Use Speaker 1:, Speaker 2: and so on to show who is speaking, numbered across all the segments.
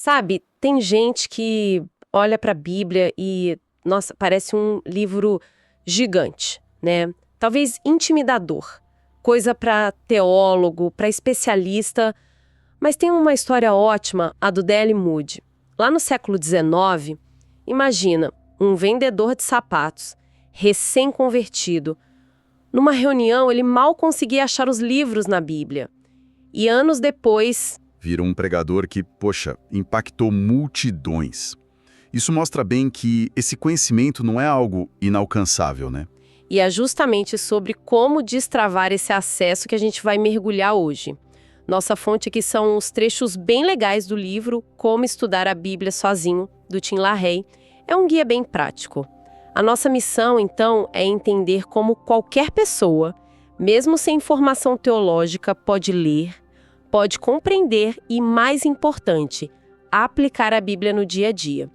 Speaker 1: Sabe, tem gente que olha para a Bíblia e, nossa, parece um livro gigante, né? Talvez intimidador. Coisa para teólogo, para especialista, mas tem uma história ótima, a do D.L. Moody. Lá no século XIX, imagina, um vendedor de sapatos, recém-convertido. Numa reunião, ele mal conseguia achar os livros na Bíblia. E anos depois,
Speaker 2: Virou um pregador que, poxa, impactou multidões. Isso mostra bem que esse conhecimento não é algo inalcançável, né?
Speaker 1: e é justamente sobre como destravar esse acesso que a gente vai mergulhar hoje. Nossa fonte aqui são os trechos bem legais do livro Como Estudar a Bíblia Sozinho, do Tim LaHaye. É um guia bem prático. A nossa missão, então, é entender como qualquer pessoa, mesmo sem formação teológica, pode ler, pode compreender e, mais importante, aplicar a Bíblia no dia a dia.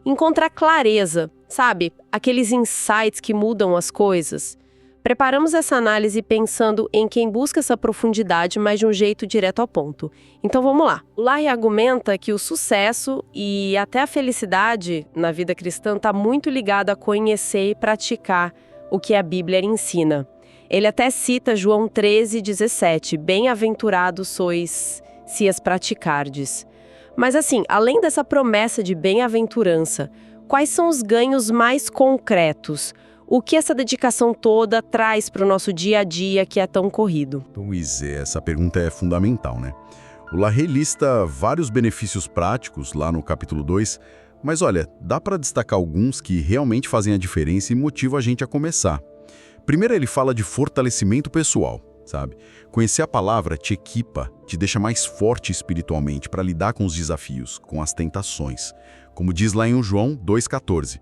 Speaker 1: Encontrar clareza, sabe? Aqueles insights que mudam as coisas. Preparamos essa análise pensando em quem busca essa profundidade, mas de um jeito direto ao ponto. Então vamos lá. O LaHaye argumenta que o sucesso e até a felicidade na vida cristã está muito ligado a conhecer e praticar o que a Bíblia ensina. Ele até cita João 13:17, bem-aventurados sois se as praticardes. Mas assim, além dessa promessa de bem-aventurança, quais são os ganhos mais concretos? O que essa dedicação toda traz para o nosso dia a dia que é tão corrido?
Speaker 2: Pois é, essa pergunta é fundamental, né? O LaHaye lista vários benefícios práticos lá no capítulo 2, mas olha, dá para destacar alguns que realmente fazem a diferença e motivam a gente a começar. Primeiro ele fala de fortalecimento pessoal, sabe? Conhecer a palavra te equipa, te deixa mais forte espiritualmente para lidar com os desafios, com as tentações. Como diz lá em João 2,14.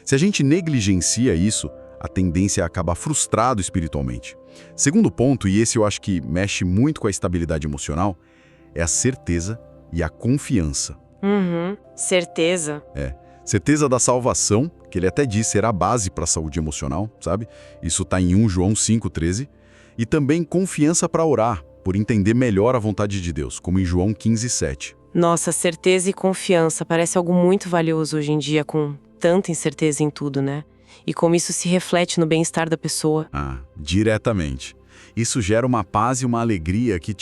Speaker 2: Se a gente negligencia isso, a tendência é acabar frustrado espiritualmente. Segundo ponto, e esse eu acho que mexe muito com a estabilidade emocional, é a certeza e a confiança.
Speaker 1: Certeza.
Speaker 2: Certeza da salvação, que ele até diz ser a base para a saúde emocional, sabe? Isso está em 1 João 5,13. E também confiança para orar, por entender melhor a vontade de Deus, como em João 15,7.
Speaker 1: Nossa, certeza e confiança parece algo muito valioso hoje em dia, com tanta incerteza em tudo, né? E como isso se reflete no bem-estar da pessoa.
Speaker 2: Diretamente. Isso gera uma paz e uma alegria que,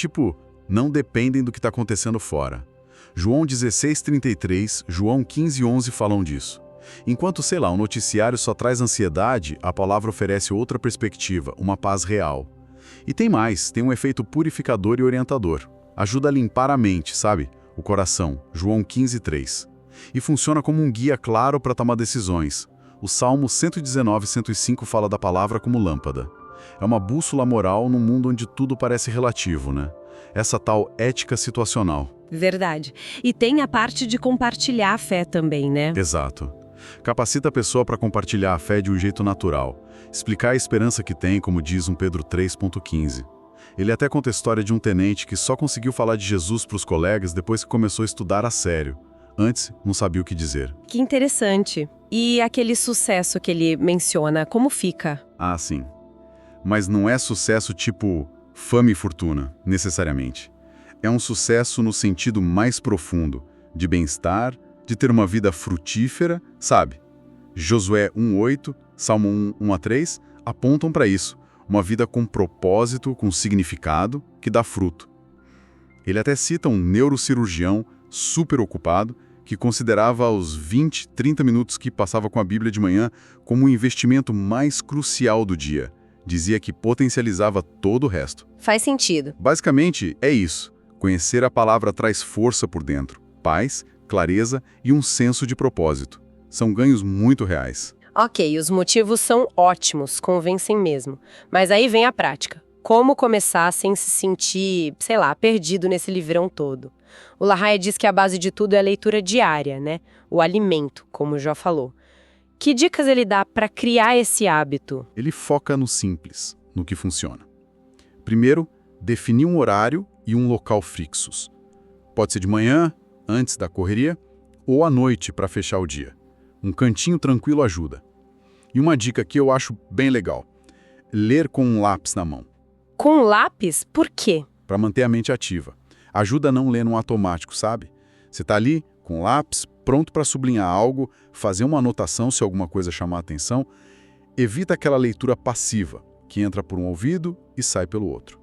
Speaker 2: não dependem do que está acontecendo fora. João 16,33, João 15,11 falam disso. Enquanto, o noticiário só traz ansiedade, a palavra oferece outra perspectiva, uma paz real. E tem mais, tem um efeito purificador e orientador. Ajuda a limpar a mente, sabe? O coração, João 15,3. E funciona como um guia claro para tomar decisões. O Salmo 119:105 fala da palavra como lâmpada. É uma bússola moral num mundo onde tudo parece relativo, né? Essa tal ética situacional.
Speaker 1: Verdade. E tem a parte de compartilhar a fé também, né?
Speaker 2: Exato. Capacita a pessoa para compartilhar a fé de um jeito natural. Explicar a esperança que tem, como diz 1 Pedro 3,15. Ele até conta a história de um tenente que só conseguiu falar de Jesus para os colegas depois que começou a estudar a sério. Antes, não sabia o que dizer.
Speaker 1: Que interessante. E aquele sucesso que ele menciona, como fica?
Speaker 2: Sim. Mas não é sucesso tipo fama e fortuna, necessariamente. É um sucesso no sentido mais profundo, de bem-estar, de ter uma vida frutífera, sabe? Josué 1,8, Salmo 1:3 apontam para isso. Uma vida com propósito, com significado, que dá fruto. Ele até cita um neurocirurgião super ocupado que considerava os 20, 30 minutos que passava com a Bíblia de manhã como o investimento mais crucial do dia. Dizia que potencializava todo o resto.
Speaker 1: Faz sentido.
Speaker 2: Basicamente, é isso. Conhecer a palavra traz força por dentro, paz, clareza e um senso de propósito. São ganhos muito reais.
Speaker 1: Ok, os motivos são ótimos, convencem mesmo. Mas aí vem a prática. Como começar sem se sentir, perdido nesse livrão todo? O LaHaye diz que a base de tudo é a leitura diária, né? O alimento, como já falou. Que dicas ele dá para criar esse hábito?
Speaker 2: Ele foca no simples, no que funciona. Primeiro, definir um horário e um local fixos. Pode ser de manhã, antes da correria, ou à noite para fechar o dia. Um cantinho tranquilo ajuda. E uma dica que eu acho bem legal: ler com um lápis na mão.
Speaker 1: Com lápis? Por quê?
Speaker 2: Para manter a mente ativa. Ajuda a não ler no automático, sabe? Você está ali, com lápis, pronto para sublinhar algo, fazer uma anotação se alguma coisa chamar a atenção. Evita aquela leitura passiva, que entra por um ouvido e sai pelo outro.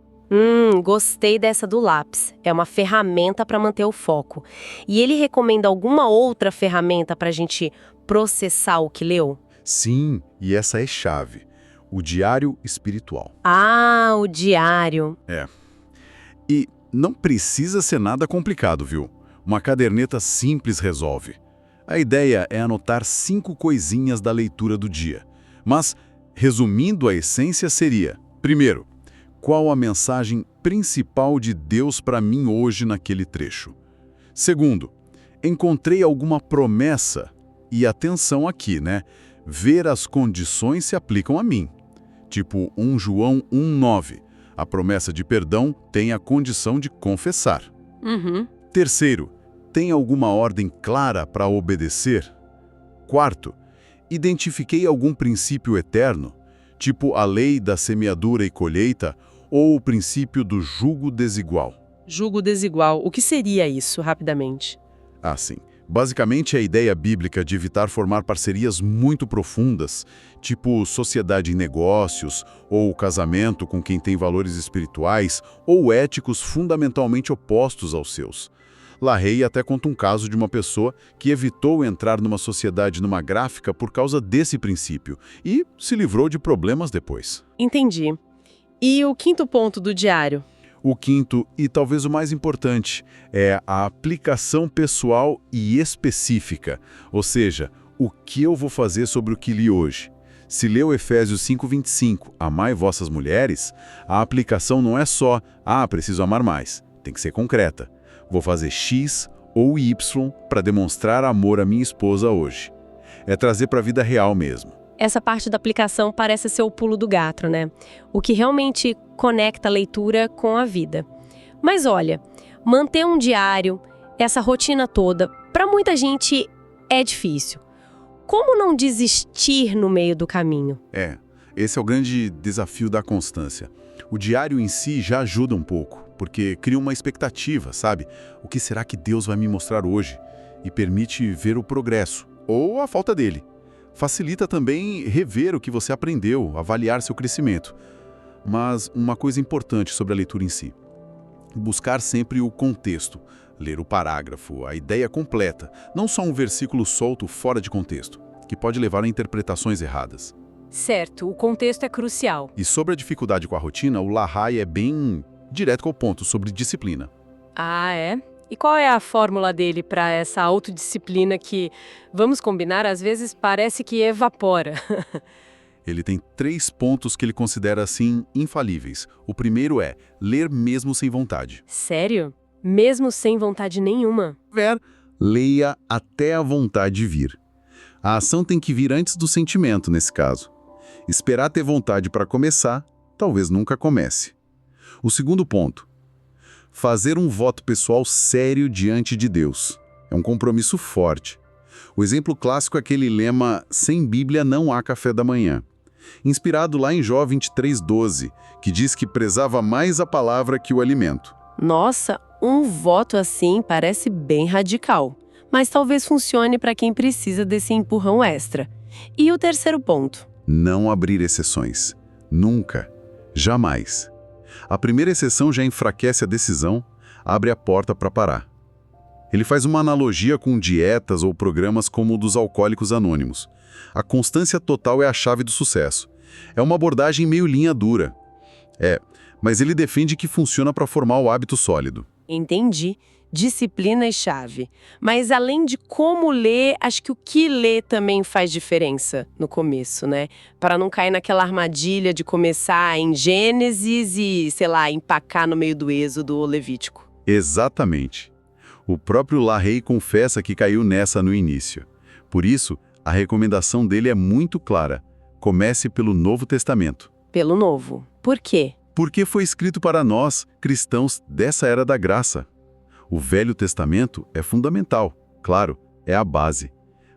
Speaker 1: Gostei dessa do lápis. É uma ferramenta para manter o foco. E ele recomenda alguma outra ferramenta para a gente processar o que leu?
Speaker 2: Sim, e essa é chave. O diário espiritual.
Speaker 1: Ah, o diário.
Speaker 2: E não precisa ser nada complicado, viu? Uma caderneta simples resolve. A ideia é anotar 5 coisinhas da leitura do dia. Mas, resumindo, a essência seria: primeiro, qual a mensagem principal de Deus para mim hoje naquele trecho? Segundo, encontrei alguma promessa? E atenção aqui, né? Ver as condições se aplicam a mim. Tipo 1 João 1,9. A promessa de perdão tem a condição de confessar. Terceiro, tem alguma ordem clara para obedecer? Quarto, identifiquei algum princípio eterno, tipo a lei da semeadura e colheita ou o princípio do jugo desigual?
Speaker 1: Jugo desigual. O que seria isso, rapidamente?
Speaker 2: Sim. Basicamente, a ideia bíblica de evitar formar parcerias muito profundas, tipo sociedade em negócios, ou casamento com quem tem valores espirituais ou éticos fundamentalmente opostos aos seus. LaRey até conta um caso de uma pessoa que evitou entrar numa sociedade numa gráfica por causa desse princípio e se livrou de problemas depois.
Speaker 1: Entendi. E o quinto ponto do diário?
Speaker 2: O quinto, e talvez o mais importante, é a aplicação pessoal e específica, ou seja, o que eu vou fazer sobre o que li hoje. Se leu Efésios 5:25, amai vossas mulheres, a aplicação não é só, preciso amar mais, tem que ser concreta. Vou fazer X ou Y para demonstrar amor à minha esposa hoje. É trazer para a vida real mesmo.
Speaker 1: Essa parte da aplicação parece ser o pulo do gato, né? O que realmente conecta a leitura com a vida. Mas olha, manter um diário, essa rotina toda, para muita gente é difícil. Como não desistir no meio do caminho?
Speaker 2: Esse é o grande desafio da constância. O diário em si já ajuda um pouco, porque cria uma expectativa, sabe? O que será que Deus vai me mostrar hoje? E permite ver o progresso, ou a falta dele. Facilita também rever o que você aprendeu, avaliar seu crescimento. Mas uma coisa importante sobre a leitura em si. Buscar sempre o contexto, ler o parágrafo, a ideia completa, não só um versículo solto fora de contexto, que pode levar a interpretações erradas.
Speaker 1: Certo, o contexto é crucial.
Speaker 2: E sobre a dificuldade com a rotina, o LaRey é bem direto ao ponto sobre disciplina.
Speaker 1: É? E qual é a fórmula dele para essa autodisciplina que, vamos combinar, às vezes parece que evapora?
Speaker 2: Ele tem 3 pontos que ele considera, assim, infalíveis. O primeiro é ler mesmo sem vontade.
Speaker 1: Sério? Mesmo sem vontade nenhuma?
Speaker 2: Leia até a vontade vir. A ação tem que vir antes do sentimento, nesse caso. Esperar ter vontade para começar, talvez nunca comece. O segundo ponto. Fazer um voto pessoal sério diante de Deus. É um compromisso forte. O exemplo clássico é aquele lema, sem Bíblia não há café da manhã. Inspirado lá em Jó 23:12, que diz que prezava mais a palavra que o alimento.
Speaker 1: Nossa, um voto assim parece bem radical. Mas talvez funcione para quem precisa desse empurrão extra. E o terceiro ponto?
Speaker 2: Não abrir exceções. Nunca. Jamais. A primeira exceção já enfraquece a decisão, abre a porta para parar. Ele faz uma analogia com dietas ou programas como o dos alcoólicos anônimos. A constância total é a chave do sucesso. É uma abordagem meio linha dura. Mas ele defende que funciona para formar o hábito sólido.
Speaker 1: Entendi. Disciplina e chave. Mas além de como ler, acho que o que ler também faz diferença no começo, né? Para não cair naquela armadilha de começar em Gênesis e, empacar no meio do Êxodo ou Levítico.
Speaker 2: Exatamente. O próprio LaRey confessa que caiu nessa no início. Por isso, a recomendação dele é muito clara. Comece pelo Novo Testamento.
Speaker 1: Pelo Novo. Por quê?
Speaker 2: Porque foi escrito para nós, cristãos dessa era da graça. O Velho Testamento é fundamental, claro, é a base.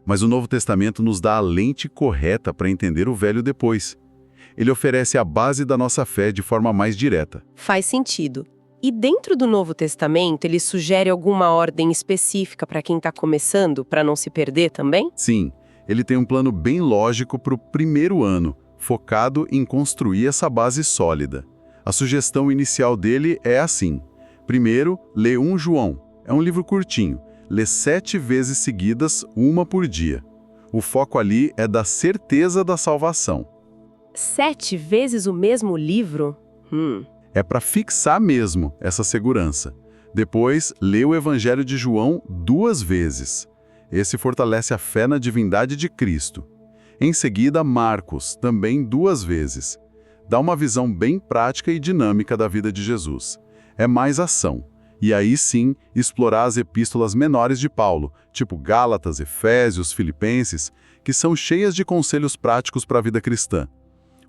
Speaker 2: Mas o Novo Testamento nos dá a lente correta para entender o Velho depois. Ele oferece a base da nossa fé de forma mais direta.
Speaker 1: Faz sentido. E dentro do Novo Testamento, ele sugere alguma ordem específica para quem está começando, para não se perder também?
Speaker 2: Sim, ele tem um plano bem lógico para o primeiro ano, focado em construir essa base sólida. A sugestão inicial dele é assim. Primeiro, lê 1 João. É um livro curtinho. Lê 7 vezes seguidas, uma por dia. O foco ali é da certeza da salvação.
Speaker 1: 7 vezes o mesmo livro?
Speaker 2: É para fixar mesmo essa segurança. Depois, lê o Evangelho de João 2 vezes. Esse fortalece a fé na divindade de Cristo. Em seguida, Marcos, também 2 vezes. Dá uma visão bem prática e dinâmica da vida de Jesus. É mais ação. E aí sim, explorar as epístolas menores de Paulo, tipo Gálatas, Efésios, Filipenses, que são cheias de conselhos práticos para a vida cristã.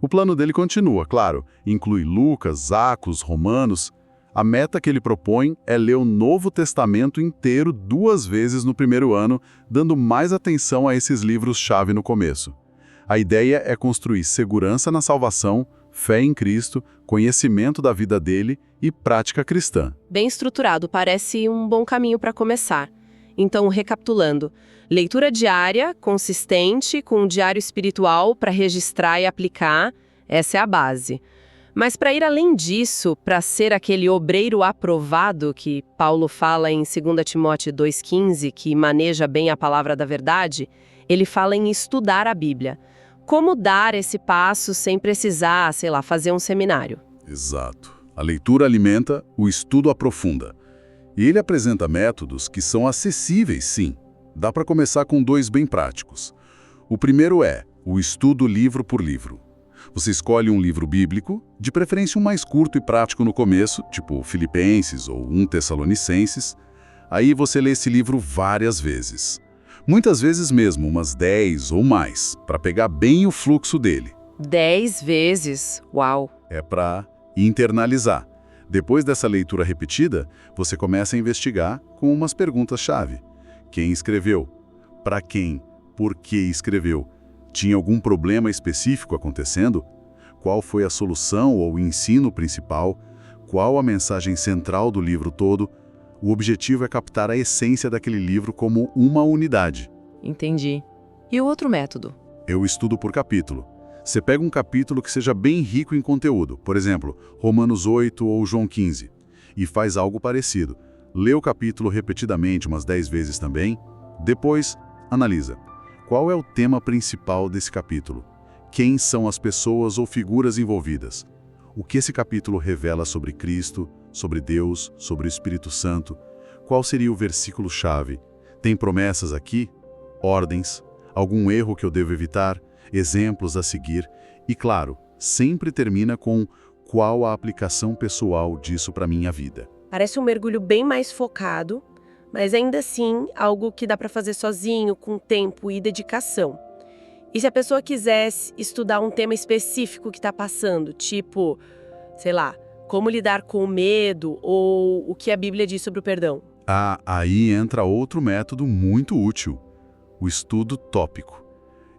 Speaker 2: O plano dele continua, claro, inclui Lucas, Atos, Romanos. A meta que ele propõe é ler o Novo Testamento inteiro 2 vezes no primeiro ano, dando mais atenção a esses livros-chave no começo. A ideia é construir segurança na salvação, fé em Cristo, conhecimento da vida dele e prática cristã.
Speaker 1: Bem estruturado, parece um bom caminho para começar. Então, recapitulando, leitura diária, consistente, com um diário espiritual para registrar e aplicar, essa é a base. Mas para ir além disso, para ser aquele obreiro aprovado que Paulo fala em 2 Timóteo 2,15, que maneja bem a palavra da verdade, ele fala em estudar a Bíblia. Como dar esse passo sem precisar, sei lá, fazer um seminário?
Speaker 2: Exato. A leitura alimenta, o estudo aprofunda. E ele apresenta métodos que são acessíveis, sim. Dá para começar com 2 bem práticos. O primeiro é o estudo livro por livro. Você escolhe um livro bíblico, de preferência um mais curto e prático no começo, tipo Filipenses ou 1 Tessalonicenses. Aí você lê esse livro várias vezes. Muitas vezes mesmo, umas 10 ou mais, para pegar bem o fluxo dele.
Speaker 1: 10 vezes? Uau!
Speaker 2: É para internalizar. Depois dessa leitura repetida, você começa a investigar com umas perguntas-chave. Quem escreveu? Para quem? Por que escreveu? Tinha algum problema específico acontecendo? Qual foi a solução ou o ensino principal? Qual a mensagem central do livro todo? O objetivo é captar a essência daquele livro como uma unidade.
Speaker 1: Entendi. E o outro método?
Speaker 2: Eu estudo por capítulo. Você pega um capítulo que seja bem rico em conteúdo, por exemplo, Romanos 8 ou João 15, e faz algo parecido. Lê o capítulo repetidamente umas 10 vezes também. Depois, analisa. Qual é o tema principal desse capítulo? Quem são as pessoas ou figuras envolvidas? O que esse capítulo revela sobre Cristo, sobre Deus, sobre o Espírito Santo? Qual seria o versículo-chave? Tem promessas aqui? Ordens? Algum erro que eu devo evitar? Exemplos a seguir? E, claro, sempre termina com qual a aplicação pessoal disso para minha vida.
Speaker 1: Parece um mergulho bem mais focado, mas ainda assim algo que dá para fazer sozinho, com tempo e dedicação. E se a pessoa quisesse estudar um tema específico que está passando, tipo, sei lá, como lidar com o medo ou o que a Bíblia diz sobre o perdão?
Speaker 2: Ah, aí entra outro método muito útil, o estudo tópico.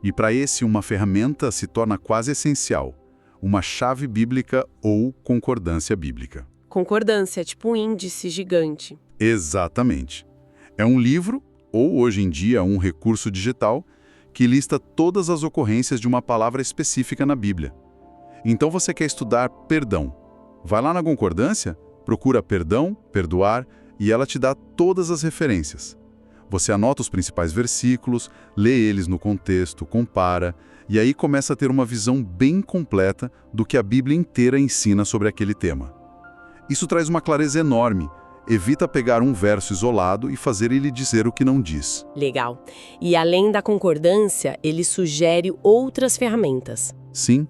Speaker 2: E para esse, uma ferramenta se torna quase essencial, uma chave bíblica ou concordância bíblica.
Speaker 1: Concordância, tipo um índice gigante.
Speaker 2: Exatamente. É um livro, ou hoje em dia um recurso digital, que lista todas as ocorrências de uma palavra específica na Bíblia. Então você quer estudar perdão. Vai lá na concordância, procura perdão, perdoar, e ela te dá todas as referências. Você anota os principais versículos, lê eles no contexto, compara, e aí começa a ter uma visão bem completa do que a Bíblia inteira ensina sobre aquele tema. Isso traz uma clareza enorme. Evita pegar um verso isolado e fazer ele dizer o que não diz.
Speaker 1: Legal. E além da concordância, ele sugere outras ferramentas.
Speaker 2: Sim,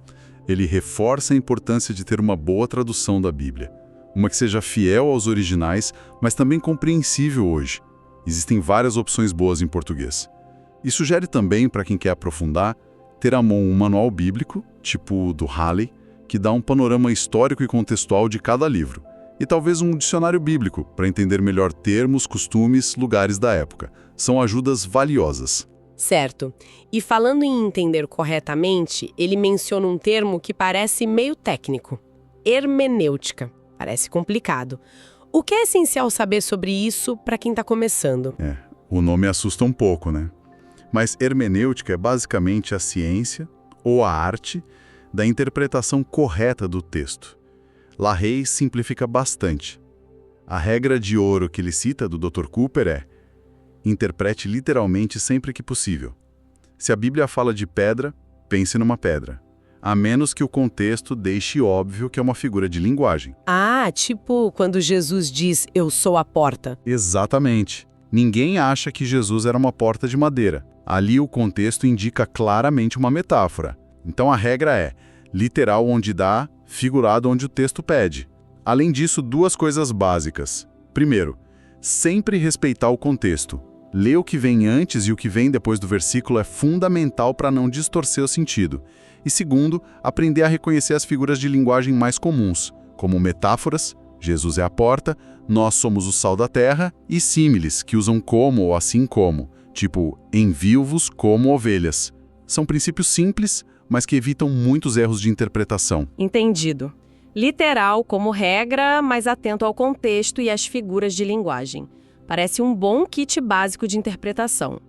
Speaker 2: ele reforça a importância de ter uma boa tradução da Bíblia. Uma que seja fiel aos originais, mas também compreensível hoje. Existem várias opções boas em português. E sugere também, para quem quer aprofundar, ter à mão um manual bíblico, tipo o do Halley, que dá um panorama histórico e contextual de cada livro. E talvez um dicionário bíblico, para entender melhor termos, costumes, lugares da época. São ajudas valiosas.
Speaker 1: Certo. E falando em entender corretamente, ele menciona um termo que parece meio técnico. Hermenêutica. Parece complicado. O que é essencial saber sobre isso para quem está começando?
Speaker 2: O nome assusta um pouco, né? Mas hermenêutica é basicamente a ciência ou a arte da interpretação correta do texto. LaRey simplifica bastante. A regra de ouro que ele cita do Dr. Cooper é: interprete literalmente sempre que possível. Se a Bíblia fala de pedra, pense numa pedra, a menos que o contexto deixe óbvio que é uma figura de linguagem.
Speaker 1: Ah, tipo quando Jesus diz, eu sou a porta.
Speaker 2: Exatamente. Ninguém acha que Jesus era uma porta de madeira. Ali o contexto indica claramente uma metáfora. Então a regra é literal onde dá, figurado onde o texto pede. Além disso, duas coisas básicas. Primeiro, sempre respeitar o contexto. Ler o que vem antes e o que vem depois do versículo é fundamental para não distorcer o sentido. E segundo, aprender a reconhecer as figuras de linguagem mais comuns, como metáforas, Jesus é a porta, nós somos o sal da terra, e símiles, que usam como ou assim como, tipo, envio-vos como ovelhas. São princípios simples, mas que evitam muitos erros de interpretação.
Speaker 1: Entendido. Literal como regra, mas atento ao contexto e às figuras de linguagem. Parece um bom kit básico de interpretação.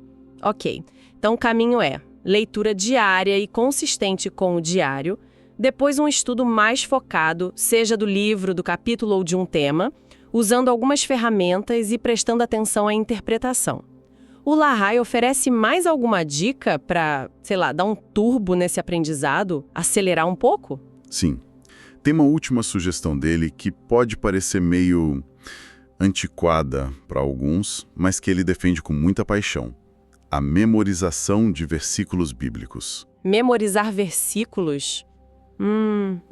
Speaker 1: Ok, então o caminho é leitura diária e consistente com o diário, depois um estudo mais focado, seja do livro, do capítulo ou de um tema, usando algumas ferramentas e prestando atenção à interpretação. O LaRey oferece mais alguma dica para, dar um turbo nesse aprendizado, acelerar um pouco?
Speaker 2: Sim. Tem uma última sugestão dele que pode parecer meio antiquada para alguns, mas que ele defende com muita paixão: a memorização de versículos bíblicos.
Speaker 1: Memorizar versículos?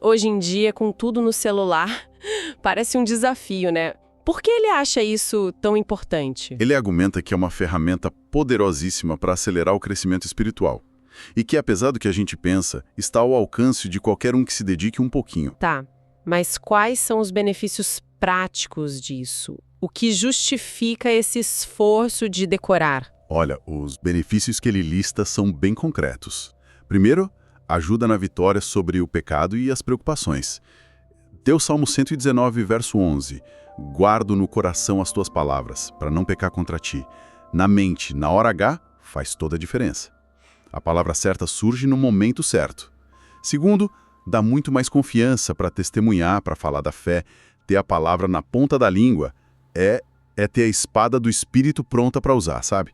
Speaker 1: Hoje em dia, com tudo no celular, parece um desafio, né? Por que ele acha isso tão importante?
Speaker 2: Ele argumenta que é uma ferramenta poderosíssima para acelerar o crescimento espiritual. E que, apesar do que a gente pensa, está ao alcance de qualquer um que se dedique um pouquinho.
Speaker 1: Tá, mas quais são os benefícios práticos disso? O que justifica esse esforço de decorar?
Speaker 2: Olha, os benefícios que ele lista são bem concretos. Primeiro, ajuda na vitória sobre o pecado e as preocupações. Dê o Salmo 119, verso 11. Guardo no coração as tuas palavras, para não pecar contra ti. Na mente, na hora H, faz toda a diferença. A palavra certa surge no momento certo. Segundo, dá muito mais confiança para testemunhar, para falar da fé. Ter a palavra na ponta da língua é ter a espada do Espírito pronta para usar, sabe?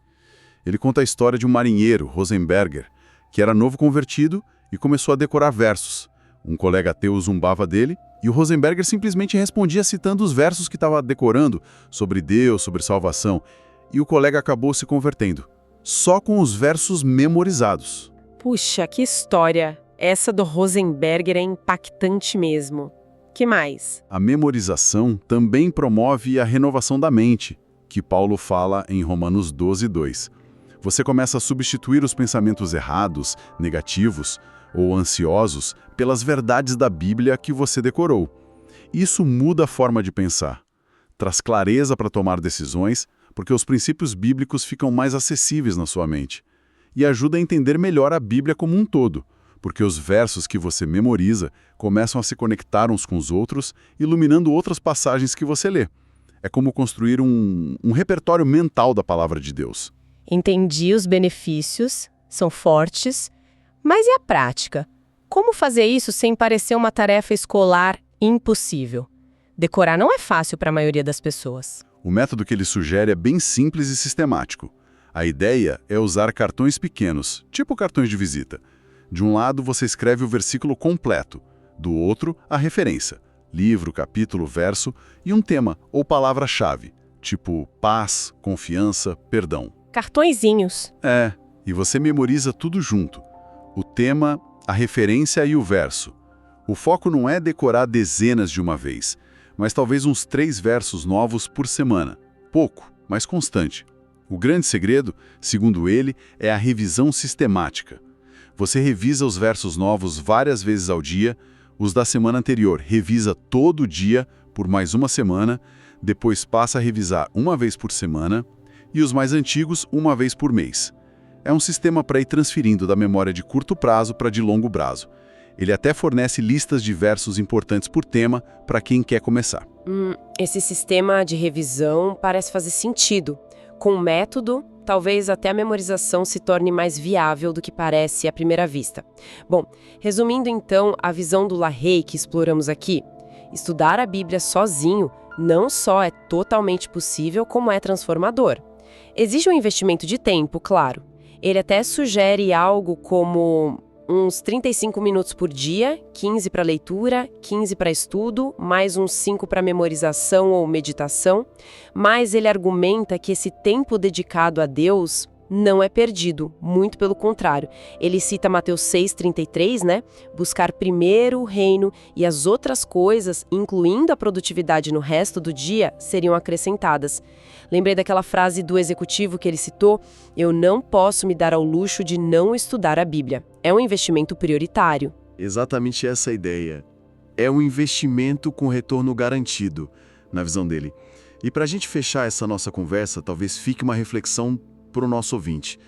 Speaker 2: Ele conta a história de um marinheiro, Rosenberger, que era novo convertido e começou a decorar versos. Um colega ateu zombava dele e o Rosenberger simplesmente respondia citando os versos que estava decorando sobre Deus, sobre salvação. E o colega acabou se convertendo, só com os versos memorizados.
Speaker 1: Puxa, que história! Essa do Rosenberger é impactante mesmo. Que mais?
Speaker 2: A memorização também promove a renovação da mente, que Paulo fala em Romanos 12, 2. Você começa a substituir os pensamentos errados, negativos ou ansiosos pelas verdades da Bíblia que você decorou. Isso muda a forma de pensar, traz clareza para tomar decisões, porque os princípios bíblicos ficam mais acessíveis na sua mente, e ajuda a entender melhor a Bíblia como um todo, porque os versos que você memoriza começam a se conectar uns com os outros, iluminando outras passagens que você lê. É como construir um repertório mental da palavra de Deus.
Speaker 1: Entendi os benefícios, são fortes, mas e a prática? Como fazer isso sem parecer uma tarefa escolar impossível? Decorar não é fácil para a maioria das pessoas.
Speaker 2: O método que ele sugere é bem simples e sistemático. A ideia é usar cartões pequenos, tipo cartões de visita. De um lado, você escreve o versículo completo, do outro, a referência, livro, capítulo, verso e um tema ou palavra-chave, tipo paz, confiança, perdão.
Speaker 1: Cartõezinhos.
Speaker 2: E você memoriza tudo junto. O tema, a referência e o verso. O foco não é decorar dezenas de uma vez, mas talvez uns 3 versos novos por semana. Pouco, mas constante. O grande segredo, segundo ele, é a revisão sistemática. Você revisa os versos novos várias vezes ao dia, os da semana anterior revisa todo dia por mais uma semana, depois passa a revisar uma vez por semana e os mais antigos uma vez por mês. É um sistema para ir transferindo da memória de curto prazo para de longo prazo. Ele até fornece listas de versos importantes por tema para quem quer começar.
Speaker 1: Esse sistema de revisão parece fazer sentido. Com o método, talvez até a memorização se torne mais viável do que parece à primeira vista. Bom, resumindo então a visão do LaHaye que exploramos aqui, estudar a Bíblia sozinho não só é totalmente possível, como é transformador. Exige um investimento de tempo, claro. Ele até sugere algo como uns 35 minutos por dia, 15 para leitura, 15 para estudo, mais uns 5 para memorização ou meditação, mas ele argumenta que esse tempo dedicado a Deus não é perdido, muito pelo contrário. Ele cita Mateus 6,33, né? Buscar primeiro o reino e as outras coisas, incluindo a produtividade no resto do dia, seriam acrescentadas. Lembrei daquela frase do executivo que ele citou: eu não posso me dar ao luxo de não estudar a Bíblia. É um investimento prioritário.
Speaker 3: Exatamente essa a ideia. É um investimento com retorno garantido, na visão dele. E para a gente fechar essa nossa conversa, talvez fique uma reflexão para o nosso ouvinte.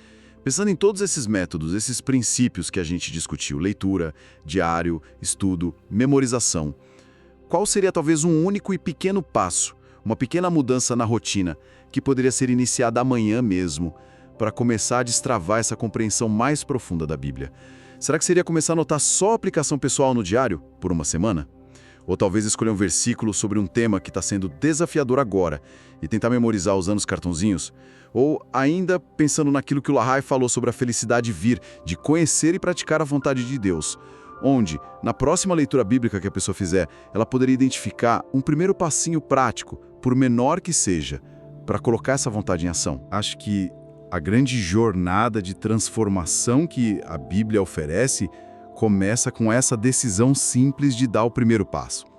Speaker 3: Pensando em todos esses métodos, esses princípios que a gente discutiu, leitura, diário, estudo, memorização, qual seria talvez um único e pequeno passo, uma pequena mudança na rotina, que poderia ser iniciada amanhã mesmo, para começar a destravar essa compreensão mais profunda da Bíblia? Será que seria começar a anotar só a aplicação pessoal no diário, por uma semana? Ou talvez escolher um versículo sobre um tema que está sendo desafiador agora e tentar memorizar usando os cartãozinhos? Ou ainda pensando naquilo que o LaHaye falou sobre a felicidade vir, de conhecer e praticar a vontade de Deus, onde, na próxima leitura bíblica que a pessoa fizer, ela poderia identificar um primeiro passinho prático, por menor que seja, para colocar essa vontade em ação.
Speaker 2: Acho que a grande jornada de transformação que a Bíblia oferece começa com essa decisão simples de dar o primeiro passo.